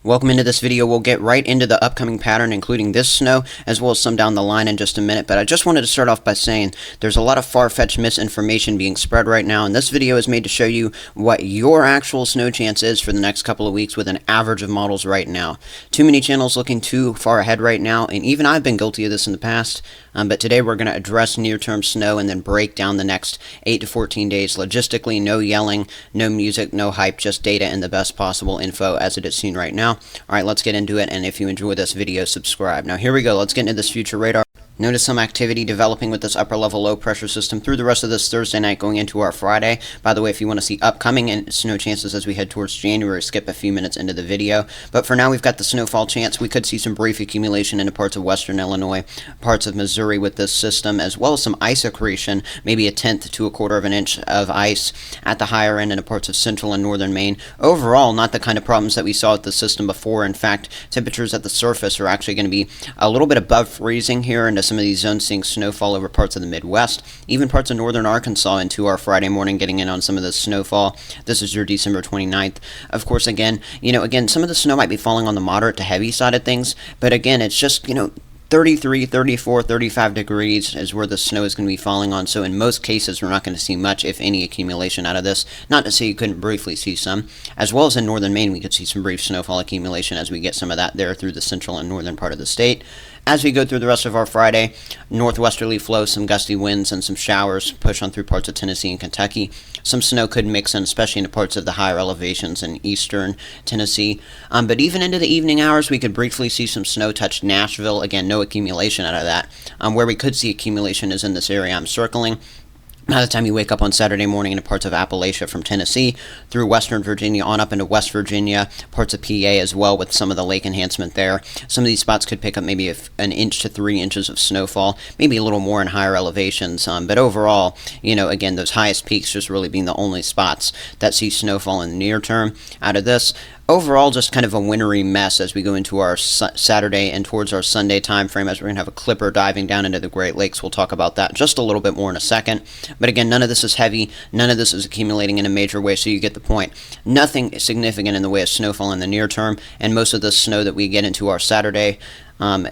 Welcome into this video. We'll get right into the upcoming pattern, including this snow, as well as some down the line in just a minute. But I just wanted to start off by saying there's a lot of far-fetched misinformation being spread right now, and this video is made to show you what your actual snow chance is for the next couple of weeks with an average of models right now. Too many channels looking too far ahead right now, and even I've been guilty of this in the past. But today we're going to address near-term snow and then break down the next 8 to 14 days logistically. No yelling, no music, no hype, just data and the best possible info as it is seen right now. Alright, let's get into it, and if you enjoy this video, subscribe. Now here we go, let's get into this future radar. Notice some activity developing with this upper level low pressure system through the rest of this Thursday night going into our Friday. By the way, if you want to see upcoming and snow chances as we head towards January, skip a few minutes into the video. But for now, we've got the snowfall chance. We could see some brief accumulation into parts of western Illinois, parts of Missouri with this system, as well as some ice accretion, maybe a tenth to a quarter of an inch of ice at the higher end into parts of central and northern Maine. Overall, not the kind of problems that we saw with the system before. In fact, temperatures at the surface are actually going to be a little bit above freezing here into some of these zones, seeing snowfall over parts of the Midwest, even parts of northern Arkansas into our Friday morning, getting in on some of the snowfall. This is your December 29th. Of course, again, some of the snow might be falling on the moderate to heavy side of things, but again, it's just, 33, 34, 35 degrees is where the snow is going to be falling on, so in most cases we're not going to see much, if any, accumulation out of this. Not to say you couldn't briefly see some. As well as in northern Maine, we could see some brief snowfall accumulation as we get some of that there through the central and northern part of the state. As we go through the rest of our Friday, northwesterly flow, some gusty winds and some showers push on through parts of Tennessee and Kentucky. Some snow could mix in, especially into parts of the higher elevations in eastern Tennessee. But even into the evening hours, we could briefly see some snow touch Nashville. Again, no accumulation out of that. Where we could see accumulation is in this area I'm circling. By the time you wake up on Saturday morning into parts of Appalachia from Tennessee through western Virginia on up into West Virginia, parts of PA as well with some of the lake enhancement there. Some of these spots could pick up maybe an inch to 3 inches of snowfall, maybe a little more in higher elevations. But overall, again, those highest peaks just really being the only spots that see snowfall in the near term out of this. Overall, just kind of a wintry mess as we go into our Saturday and towards our Sunday time frame, as we're going to have a clipper diving down into the Great Lakes. We'll talk about that just a little bit more in a second. But again, none of this is heavy. None of this is accumulating in a major way, so you get the point. Nothing significant in the way of snowfall in the near term, and most of the snow that we get into our Saturday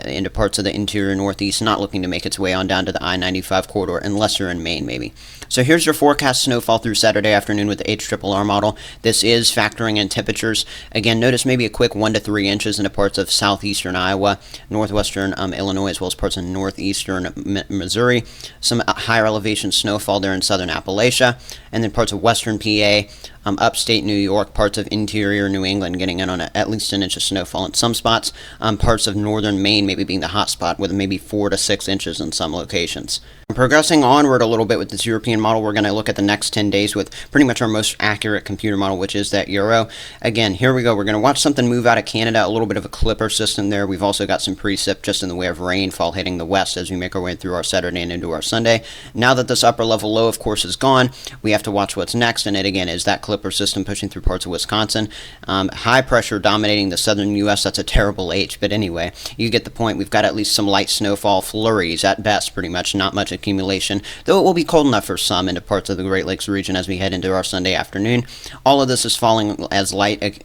into parts of the interior northeast, not looking to make its way on down to the I-95 corridor, unless you're in Maine, maybe. So here's your forecast snowfall through Saturday afternoon with the HRRR model. This is factoring in temperatures. Again, notice maybe a quick 1 to 3 inches into parts of southeastern Iowa, northwestern Illinois, as well as parts of northeastern Missouri. Some higher elevation snowfall there in southern Appalachia, and then parts of western PA, upstate New York, parts of interior New England getting in on at least an inch of snowfall in some spots. Parts of northern Maine maybe being the hot spot with maybe 4 to 6 inches in some locations. Progressing onward a little bit with this European model, we're going to look at the next 10 days with pretty much our most accurate computer model, which is that Euro. Again, here we go. We're going to watch something move out of Canada, a little bit of a clipper system there. We've also got some precip just in the way of rainfall hitting the west as we make our way through our Saturday and into our Sunday. Now that this upper level low, of course, is gone, we have to watch what's next, and it again is that clipper system pushing through parts of Wisconsin. High pressure dominating the southern U.S. That's a terrible H, but anyway, you get the point. We've got at least some light snowfall flurries at best, pretty much, not much accumulation, though it will be cold enough for some into parts of the Great Lakes region as we head into our Sunday afternoon. All of this is falling as light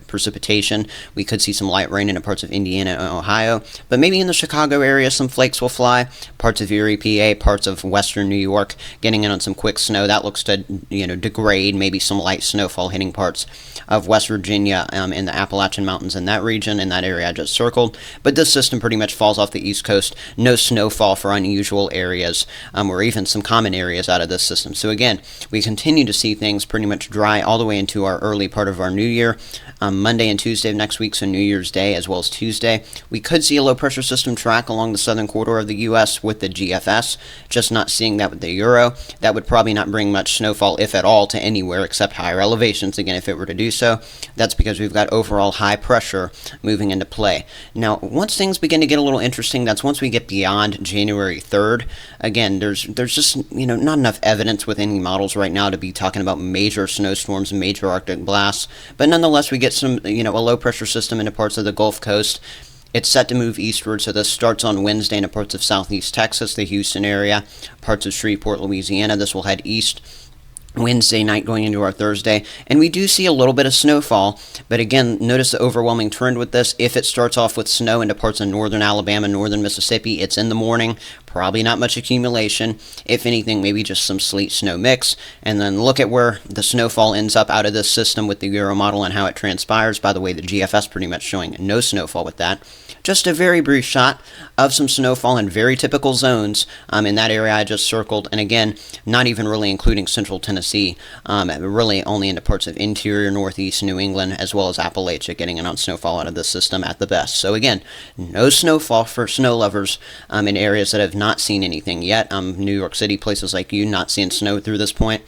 precipitation. We could see some light rain into parts of Indiana and Ohio, but maybe in the Chicago area some flakes will fly. Parts of Erie, PA, parts of western New York getting in on some quick snow. That looks to degrade. Maybe some light snowfall hitting parts of West Virginia in the Appalachian Mountains in that region, in that area I just circled. But this system pretty much falls off the East Coast. No snowfall for unusual areas or even some common areas out of this system. So again, we continue to see things pretty much dry all the way into our early part of our new year. Monday and Tuesday of next week, so New Year's Day as well as Tuesday. We could see a low pressure system track along the southern corridor of the U.S. with the GFS, just not seeing that with the Euro. That would probably not bring much snowfall, if at all, to anywhere except higher elevations, again, if it were to do so. That's because we've got overall high pressure moving into play. Now, once things begin to get a little interesting, that's once we get beyond January 3rd. Again, there's just, not enough evidence with any models right now to be talking about major snowstorms, major Arctic blasts, but nonetheless, we get some, a low pressure system into parts of the Gulf Coast. It's set to move eastward, so this starts on Wednesday into parts of southeast Texas, the Houston area, parts of Shreveport, Louisiana. This will head east Wednesday night going into our Thursday, and we do see a little bit of snowfall, but again, notice the overwhelming trend with this. If it starts off with snow into parts of northern Alabama, northern Mississippi, it's in the morning, probably not much accumulation. If anything, maybe just some sleet snow mix, and then look at where the snowfall ends up out of this system with the Euro model and how it transpires. By the way, the GFS pretty much showing no snowfall with that. Just a very brief shot of some snowfall in very typical zones in that area I just circled, and again, not even really including central Tennessee, really only into parts of interior northeast New England as well as Appalachia getting in on snowfall out of this system at the best. So again, no snowfall for snow lovers in areas that have not seen anything yet. New York City, places like you, not seeing snow through this point.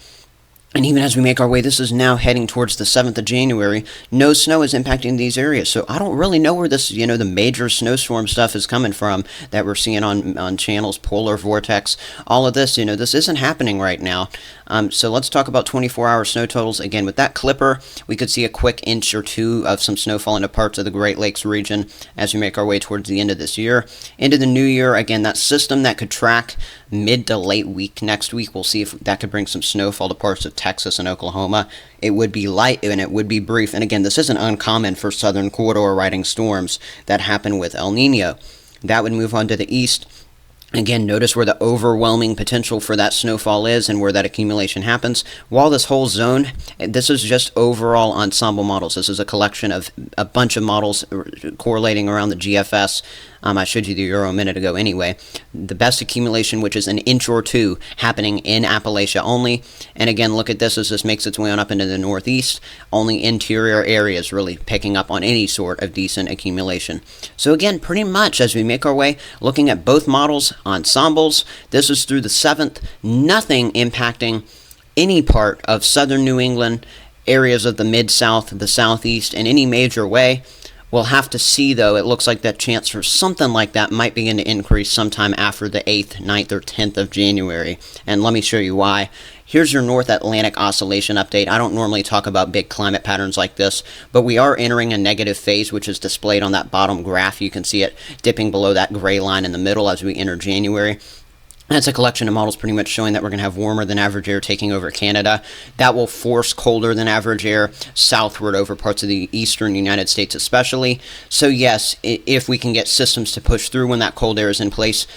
And even as we make our way, this is now heading towards the 7th of January, no snow is impacting these areas. So I don't really know where this, the major snowstorm stuff is coming from that we're seeing on channels, polar vortex, all of this, this isn't happening right now. So let's talk about 24-hour snow totals. Again, with that clipper, we could see a quick inch or two of some snowfall into parts of the Great Lakes region as we make our way towards the end of this year. Into the new year, again, that system that could track mid to late week next week, we'll see if that could bring some snowfall to parts of Texas and Oklahoma. It would be light and it would be brief. And again, this isn't uncommon for southern corridor riding storms that happen with El Nino. That would move on to the east. Again, notice where the overwhelming potential for that snowfall is and where that accumulation happens. While this whole zone, this is just overall ensemble models. This is a collection of a bunch of models correlating around the GFS. I showed you the Euro a minute ago anyway. The best accumulation, which is an inch or two, happening in Appalachia only. And again, look at this as this makes its way on up into the northeast. Only interior areas really picking up on any sort of decent accumulation. So again, pretty much as we make our way, looking at both models, ensembles, this is through the 7th, nothing impacting any part of southern New England, areas of the mid-south, the southeast, in any major way. We'll have to see, though. It looks like that chance for something like that might begin to increase sometime after the 8th, 9th, or 10th of January. And let me show you why. Here's your North Atlantic oscillation update. I don't normally talk about big climate patterns like this, but we are entering a negative phase, which is displayed on that bottom graph. You can see it dipping below that gray line in the middle as we enter January. That's a collection of models pretty much showing that we're going to have warmer than average air taking over Canada. That will force colder than average air southward over parts of the eastern United States especially. So yes, if we can get systems to push through when that cold air is in place,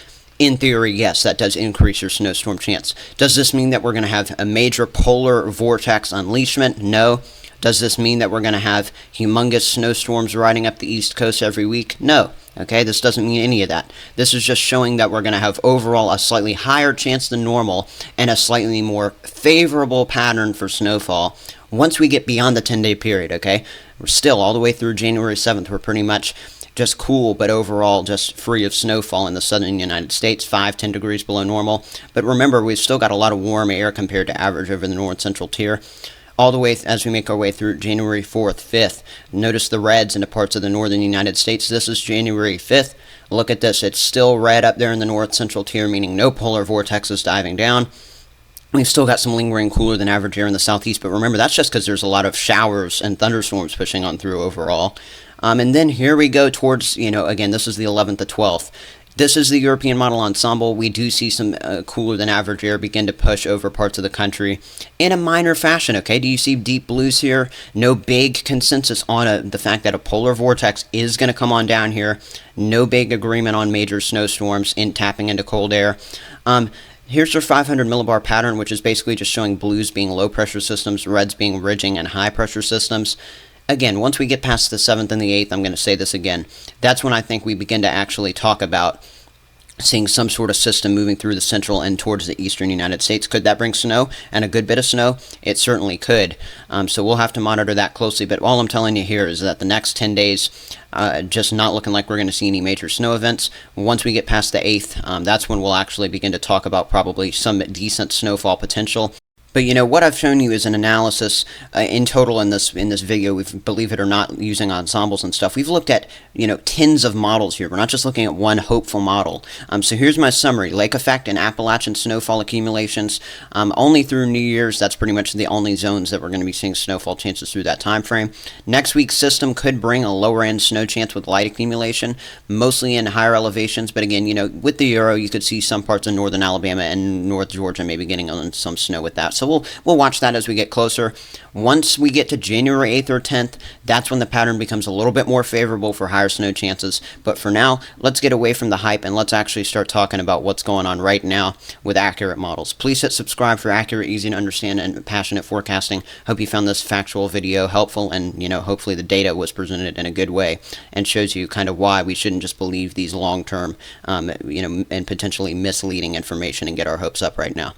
in theory, yes, that does increase your snowstorm chance. Does this mean that we're going to have a major polar vortex unleashment? No. Does this mean that we're going to have humongous snowstorms riding up the East Coast every week? No. Okay, this doesn't mean any of that. This is just showing that we're going to have overall a slightly higher chance than normal and a slightly more favorable pattern for snowfall once we get beyond the 10-day period, okay? We're still all the way through January 7th. We're pretty much just cool, but overall just free of snowfall in the southern United States, 5-10 degrees below normal. But remember, we've still got a lot of warm air compared to average over the north-central tier. All the way as we make our way through January 4th, 5th. Notice the reds into parts of the northern United States. This is January 5th. Look at this. It's still red up there in the north-central tier, meaning no polar vortex is diving down. We've still got some lingering cooler than average air in the southeast, but remember, that's just because there's a lot of showers and thunderstorms pushing on through overall. And then here we go towards, again, this is the 11th to 12th. This is the European model ensemble. We do see some cooler than average air begin to push over parts of the country in a minor fashion, okay? Do you see deep blues here? No big consensus on the fact that a polar vortex is going to come on down here. No big agreement on major snowstorms in tapping into cold air. Here's your 500 millibar pattern, which is basically just showing blues being low pressure systems, reds being ridging and high pressure systems. Again, once we get past the 7th and the 8th, I'm going to say this again, that's when I think we begin to actually talk about seeing some sort of system moving through the central and towards the eastern United States. Could that bring snow and a good bit of snow? It certainly could. So we'll have to monitor that closely. But all I'm telling you here is that the next 10 days, just not looking like we're going to see any major snow events. Once we get past the 8th, that's when we'll actually begin to talk about probably some decent snowfall potential. But what I've shown you is an analysis in total in this video. We've, believe it or not, using ensembles and stuff. We've looked at tens of models here. We're not just looking at one hopeful model. So here's my summary: lake effect and Appalachian snowfall accumulations only through New Year's. That's pretty much the only zones that we're going to be seeing snowfall chances through that time frame. Next week's system could bring a lower end snow chance with light accumulation, mostly in higher elevations. But again, with the Euro, you could see some parts of northern Alabama and north Georgia maybe getting on some snow with that. So we'll watch that as we get closer. Once we get to January 8th or 10th, that's when the pattern becomes a little bit more favorable for higher snow chances. But for now, let's get away from the hype and let's actually start talking about what's going on right now with accurate models. Please hit subscribe for accurate, easy to understand, and passionate forecasting. Hope you found this factual video helpful, and hopefully the data was presented in a good way and shows you kind of why we shouldn't just believe these long-term, and potentially misleading information and get our hopes up right now.